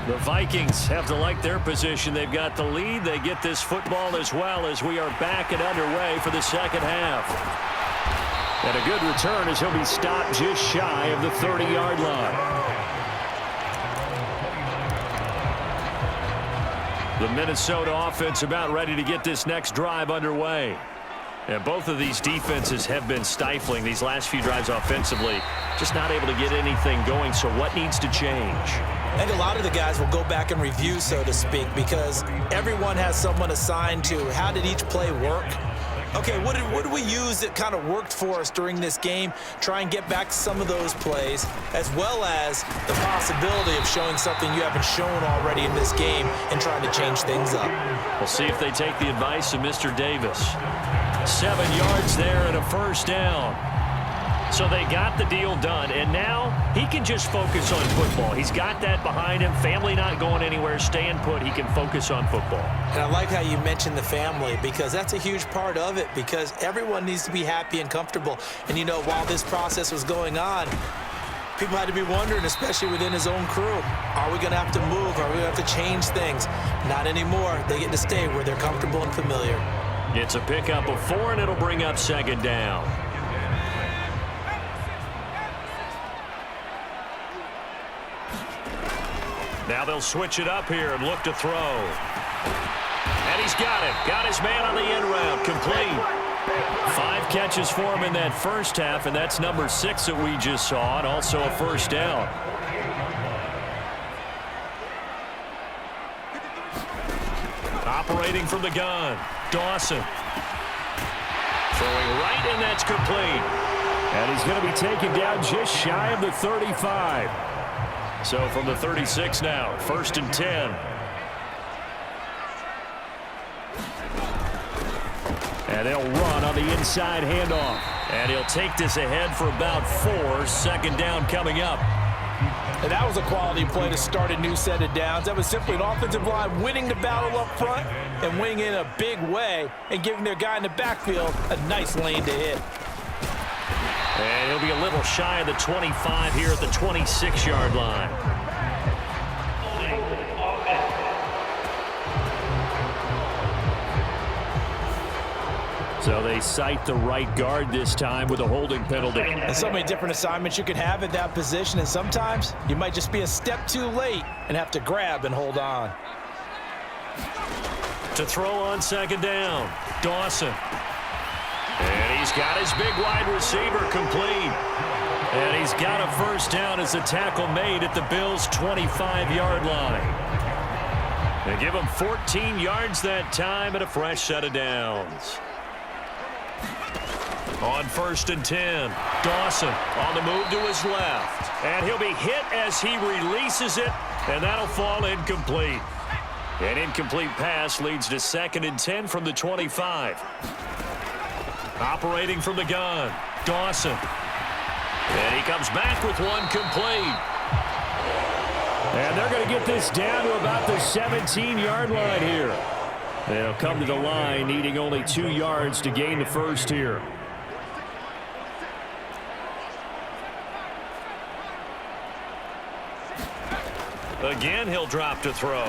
The Vikings have to like their position. They've got the lead. They get this football as well as we are back and underway for the second half. And a good return as he'll be stopped just shy of the 30-yard line. The Minnesota offense about ready to get this next drive underway. And both of these defenses have been stifling these last few drives offensively. Just not able to get anything going. So what needs to change? I think a lot of the guys will go back and review, so to speak, because everyone has someone assigned to how did each play work. Okay, what did we use that kind of worked for us during this game? Try and get back to some of those plays, as well as the possibility of showing something you haven't shown already in this game and trying to change things up. We'll see if they take the advice of Mr. Davis. 7 yards there and a first down. So they got the deal done, and now he can just focus on football. He's got that behind him. Family not going anywhere, staying put. He can focus on football. And I like how you mentioned the family, because that's a huge part of it, because everyone needs to be happy and comfortable. And, you know, while this process was going on, people had to be wondering, especially within his own crew, are we going to have to move? Are we going to have to change things? Not anymore. They get to stay where they're comfortable and familiar. It's a pickup of 4, and it'll bring up second down. Now they'll switch it up here and look to throw. And he's got it. Got his man on the end route. Complete. 5 catches for him in that first half, and that's number 6 that we just saw, and also a first down. Operating from the gun, Dawson. Throwing right, and that's complete. And he's going to be taken down just shy of the 35. So from the 36 now, 1st and 10. And they'll run on the inside handoff. And he'll take this ahead for about 4. Second down coming up. And that was a quality play to start a new set of downs. That was simply an offensive line winning the battle up front and winning in a big way and giving their guy in the backfield a nice lane to hit. And he'll be a little shy of the 25 here at the 26-yard line. So they cite the right guard this time with a holding penalty. And so many different assignments you can have at that position, and sometimes you might just be a step too late and have to grab and hold on. To throw on second down, Dawson. And he's got his big wide receiver complete. And he's got a first down as the tackle made at the Bills' 25-yard line. They give him 14 yards that time and a fresh set of downs. On 1st and 10, Dawson on the move to his left. And he'll be hit as he releases it, and that'll fall incomplete. An incomplete pass leads to 2nd and 10 from the 25. Operating from the gun, Dawson. And he comes back with one complete. And they're going to get this down to about the 17-yard line here. They'll come to the line needing only 2 yards to gain the first here. Again, he'll drop to throw.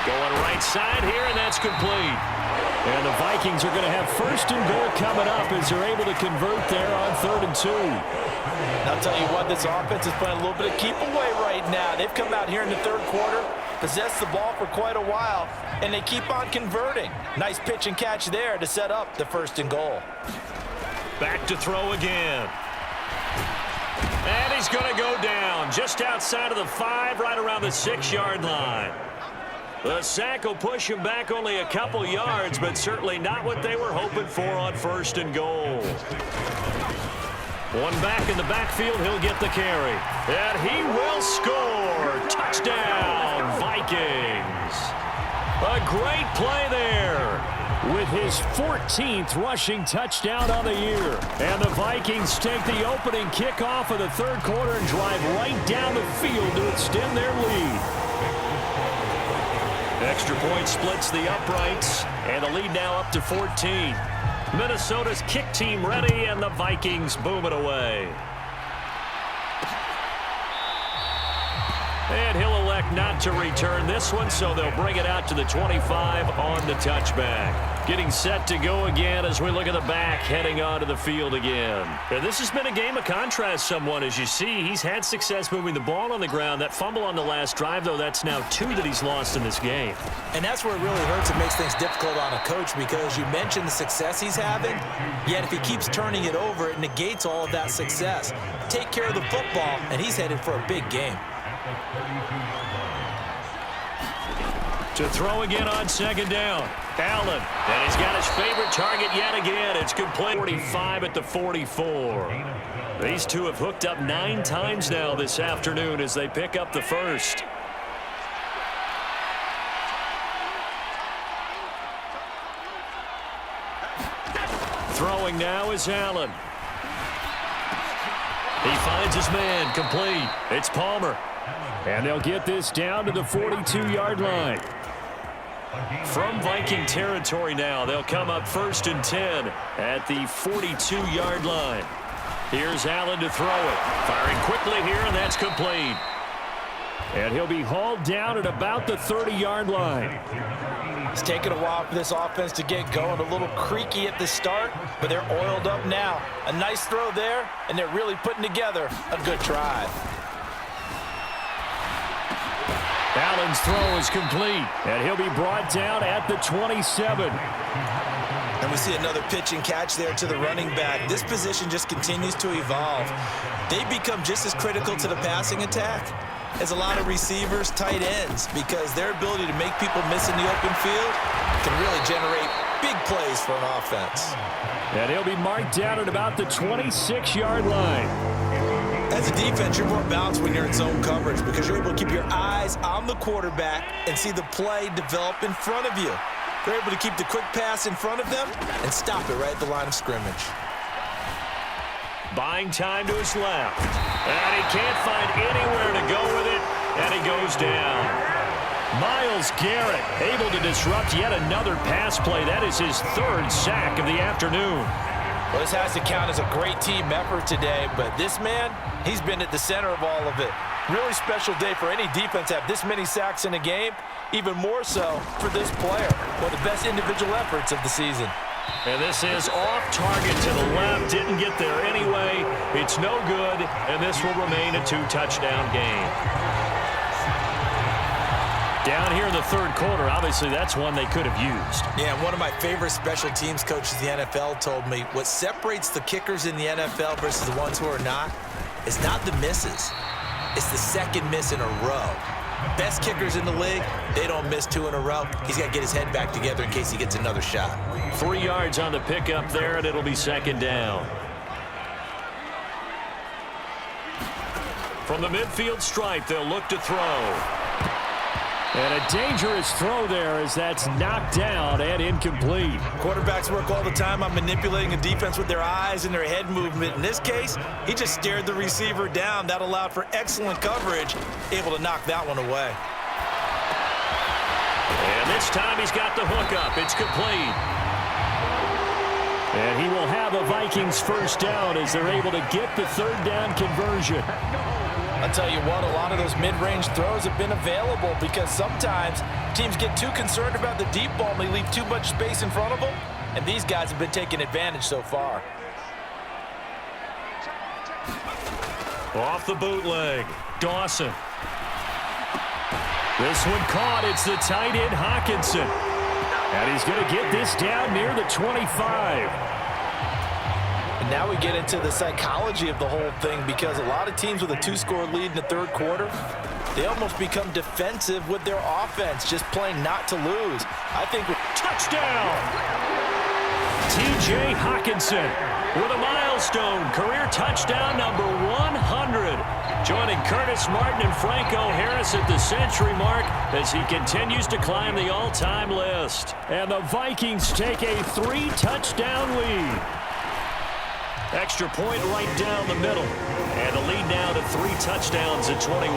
Going right side here, and that's complete. And the Vikings are going to have 1st and goal coming up as they're able to convert there on 3rd and 2. And I'll tell you what, this offense is playing a little bit of keep away right now. They've come out here in the 3rd quarter, possessed the ball for quite a while, and they keep on converting. Nice pitch and catch there to set up the 1st and goal. Back to throw again. And he's going to go down just outside of the 5, right around the 6-yard line. The sack will push him back only a couple yards, but certainly not what they were hoping for on 1st and goal. One back in the backfield, he'll get the carry. And he will score. Touchdown, Vikings. A great play there with his 14th rushing touchdown on the year. And the Vikings take the opening kickoff of the 3rd quarter and drive right down the field to extend their lead. Extra point splits the uprights, and the lead now up to 14. Minnesota's kick team ready, and the Vikings boom it away. And he'll elect elect not to return this one, so they'll bring it out to the 25 on the touchback. Getting set to go again as we look at the back heading onto the field again. And this has been a game of contrast somewhat. As you see, he's had success moving the ball on the ground. That fumble on the last drive, though, that's now 2 that he's lost in this game. And that's where it really hurts and makes things difficult on a coach, because you mentioned the success he's having, yet if he keeps turning it over, it negates all of that success. Take care of the football, and he's headed for a big game. To throw again on second down. Allen, and he's got his favorite target yet again. It's complete. 45 at the 44. These two have hooked up 9 times now this afternoon as they pick up the first. Throwing now is Allen. He finds his man, complete. It's Palmer. And they'll get this down to the 42-yard line. From Viking territory now, they'll come up 1st and 10 at the 42-yard line. Here's Allen to throw it. Firing quickly here, and that's complete. And he'll be hauled down at about the 30-yard line. It's taken a while for this offense to get going. A little creaky at the start, but they're oiled up now. A nice throw there, and they're really putting together a good drive. Allen's throw is complete, and he'll be brought down at the 27. And we see another pitch and catch there to the running back. This position just continues to evolve. They become just as critical to the passing attack as a lot of receivers, tight ends, because their ability to make people miss in the open field can really generate big plays for an offense. And he'll be marked down at about the 26-yard line. As a defense, you're more balanced when you're in zone coverage because you're able to keep your eyes on the quarterback and see the play develop in front of you. They're able to keep the quick pass in front of them and stop it right at the line of scrimmage. Buying time to his left. And he can't find anywhere to go with it, and he goes down. Myles Garrett able to disrupt yet another pass play. That is his 3rd sack of the afternoon. Well, this has to count as a great team effort today, but this man, he's been at the center of all of it. Really special day for any defense to have this many sacks in a game, even more so for this player. One of the best individual efforts of the season. And this is off target to the left. Didn't get there anyway. It's no good, and this will remain a 2-touchdown game. Down here in the 3rd quarter, obviously that's one they could have used. Yeah, one of my favorite special teams coaches in the NFL told me what separates the kickers in the NFL versus the ones who are not is not the misses. It's the second miss in a row. Best kickers in the league, they don't miss 2 in a row. He's got to get his head back together in case he gets another shot. 3 yards on the pickup there, and it'll be 2nd down. From the midfield stripe, they'll look to throw. And a dangerous throw there as that's knocked down and incomplete. Quarterbacks work all the time on manipulating a defense with their eyes and their head movement. In this case, he just stared the receiver down. That allowed for excellent coverage, able to knock that one away. And this time he's got the hook up. It's complete. And he will have a Vikings 1st down as they're able to get the 3rd down conversion. I'll tell you what, a lot of those mid-range throws have been available because sometimes teams get too concerned about the deep ball and they leave too much space in front of them, and these guys have been taking advantage so far. Off the bootleg, Dawson. This one caught. It's the tight end, Hawkinson. And he's going to get this down near the 25. And now we get into the psychology of the whole thing because a lot of teams with a 2-score lead in the 3rd quarter, they almost become defensive with their offense, just playing not to lose. I think touchdown! T.J. Hawkinson with a milestone career touchdown number 100. Joining Curtis Martin and Franco Harris at the century mark as he continues to climb the all-time list. And the Vikings take a 3-touchdown lead. Extra point right down the middle. And the lead now to 3 touchdowns at 21.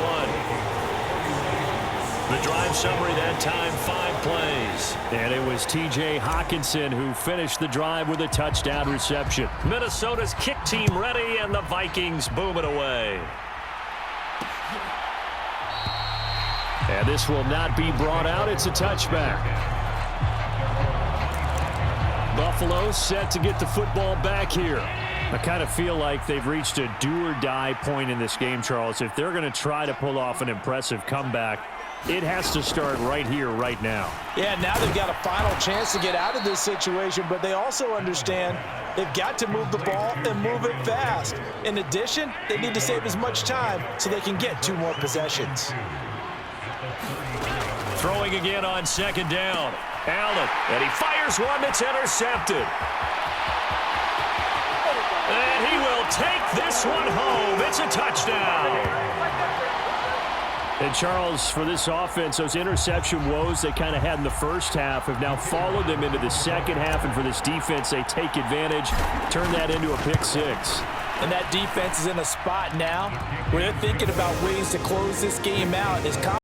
The drive summary that time, 5 plays. And it was T.J. Hawkinson who finished the drive with a touchdown reception. Minnesota's kick team ready, and the Vikings boom it away. And this will not be brought out. It's a touchback. Buffalo set to get the football back here. I kind of feel like they've reached a do-or-die point in this game, Charles. If they're going to try to pull off an impressive comeback, it has to start right here, right now. Yeah, now they've got a final chance to get out of this situation, but they also understand they've got to move the ball and move it fast. In addition, they need to save as much time so they can get 2 more possessions. Throwing again on second down. Allen, and he fires one that's intercepted. And he will take this one home. It's a touchdown. And, Charles, for this offense, those interception woes they kind of had in the first half have now followed them into the second half. And for this defense, they take advantage, turn that into a pick 6. And that defense is in a spot now where they're thinking about ways to close this game out. As